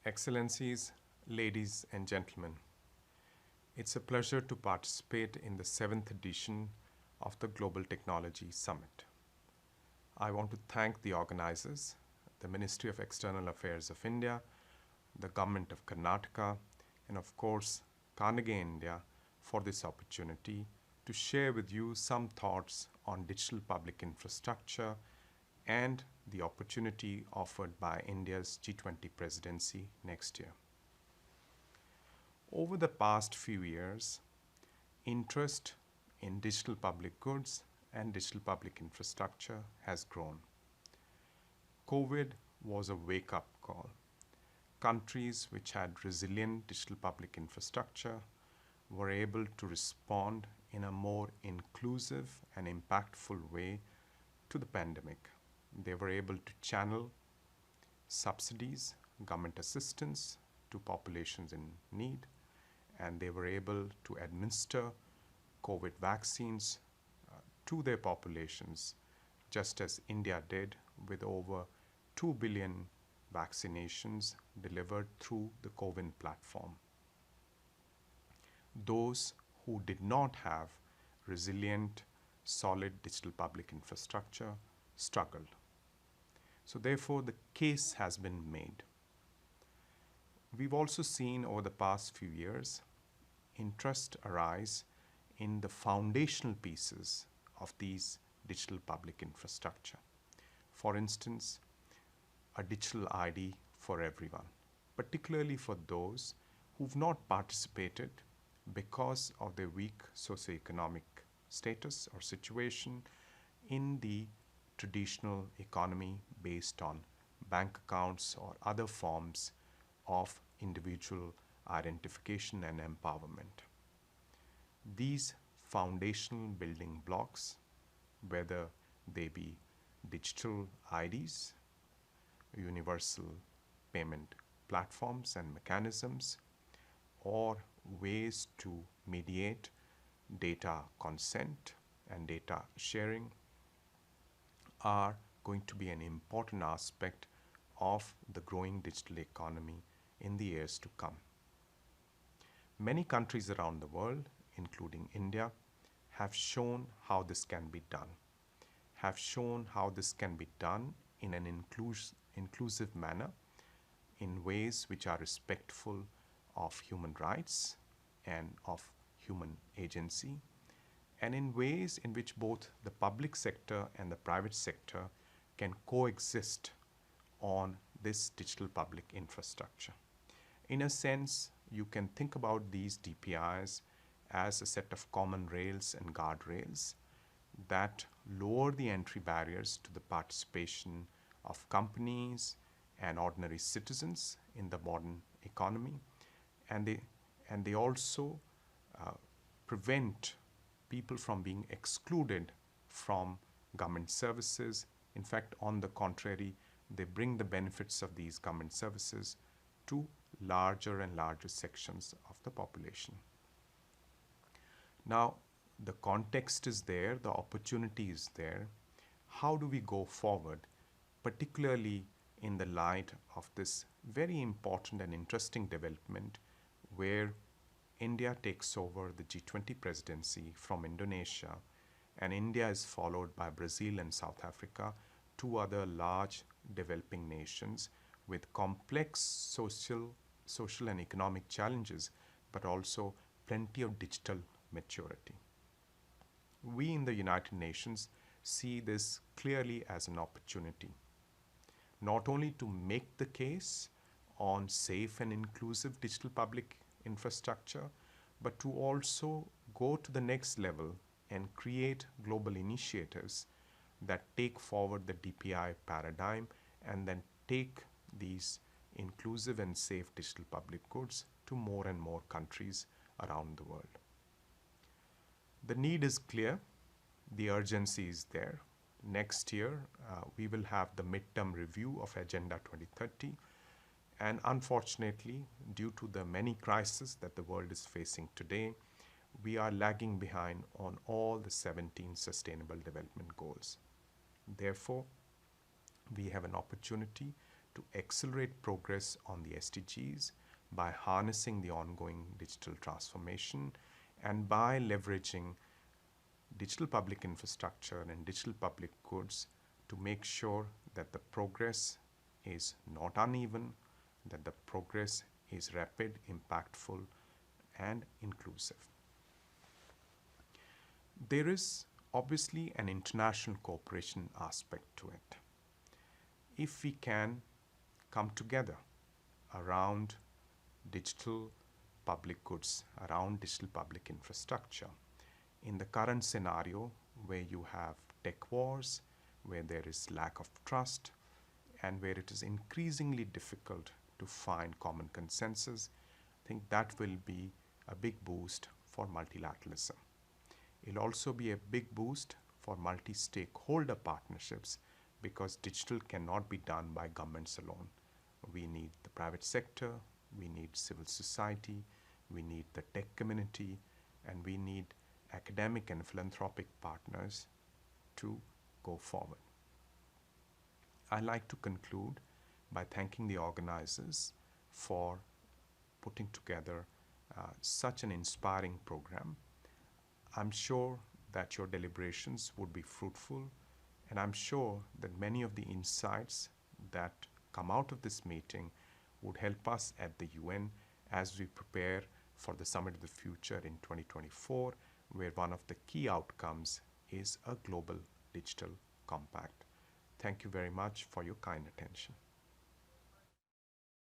Excellencies, ladies and gentlemen, it's a pleasure to participate in the seventh edition of the Global Technology Summit. I want to thank the organizers, the Ministry of External Affairs of India, the Government of Karnataka, and of course, Carnegie India for this opportunity to share with you some thoughts on digital public infrastructure and the opportunity offered by India's G20 presidency next year. Over the past few years, interest in digital public goods and digital public infrastructure has grown. COVID was a wake up call. Countries which had resilient digital public infrastructure were able to respond in a more inclusive and impactful way to the pandemic. They were able to channel subsidies, government assistance to populations in need, and they were able to administer COVID vaccines to their populations, just as India did with over 2 billion vaccinations delivered through the CoWIN platform. Those who did not have resilient, solid digital public infrastructure struggled. So therefore, the case has been made. We've also seen over the past few years interest arise in the foundational pieces of these digital public infrastructure. For instance, a digital ID for everyone, particularly for those who've not participated because of their weak socioeconomic status or situation in the traditional economy based on bank accounts or other forms of individual identification and empowerment. These foundational building blocks, whether they be digital IDs, universal payment platforms and mechanisms, or ways to mediate data consent and data sharing, are going to be an important aspect of the growing digital economy in the years to come. Many countries around the world, including India, have shown how this can be done, have shown how this can be done in an inclusive manner, in ways which are respectful of human rights and of human agency, and in ways in which both the public sector and the private sector can coexist on this digital public infrastructure. In a sense, you can think about these DPIs as a set of common rails and guardrails that lower the entry barriers to the participation of companies and ordinary citizens in the modern economy, and they also prevent people from being excluded from government services. In fact, on the contrary, they bring the benefits of these government services to larger and larger sections of the population. Now, the context is there, the opportunity is there. How do we go forward, particularly in the light of this very important and interesting development where India takes over the G20 presidency from Indonesia, and India is followed by Brazil and South Africa, two other large developing nations with complex social and economic challenges, but also plenty of digital maturity. We in the United Nations see this clearly as an opportunity, not only to make the case on safe and inclusive digital public infrastructure, but to also go to the next level and create global initiatives that take forward the DPI paradigm and then take these inclusive and safe digital public goods to more and more countries around the world. The need is clear, the urgency is there. Next year, we will have the midterm review of Agenda 2030. And unfortunately, due to the many crises that the world is facing today, we are lagging behind on all the 17 Sustainable Development Goals. Therefore, we have an opportunity to accelerate progress on the SDGs by harnessing the ongoing digital transformation and by leveraging digital public infrastructure and digital public goods to make sure that the progress is not uneven, that the progress is rapid, impactful, and inclusive. There is obviously an international cooperation aspect to it. If we can come together around digital public goods, around digital public infrastructure, in the current scenario where you have tech wars, where there is lack of trust, and where it is increasingly difficult to find common consensus, I think that will be a big boost for multilateralism. It'll also be a big boost for multi-stakeholder partnerships because digital cannot be done by governments alone. We need the private sector, we need civil society, we need the tech community, and we need academic and philanthropic partners to go forward. I'd like to conclude by thanking the organizers for putting together such an inspiring program. I'm sure that your deliberations would be fruitful, and I'm sure that many of the insights that come out of this meeting would help us at the UN as we prepare for the Summit of the Future in 2024, where one of the key outcomes is a global digital compact. Thank you very much for your kind attention.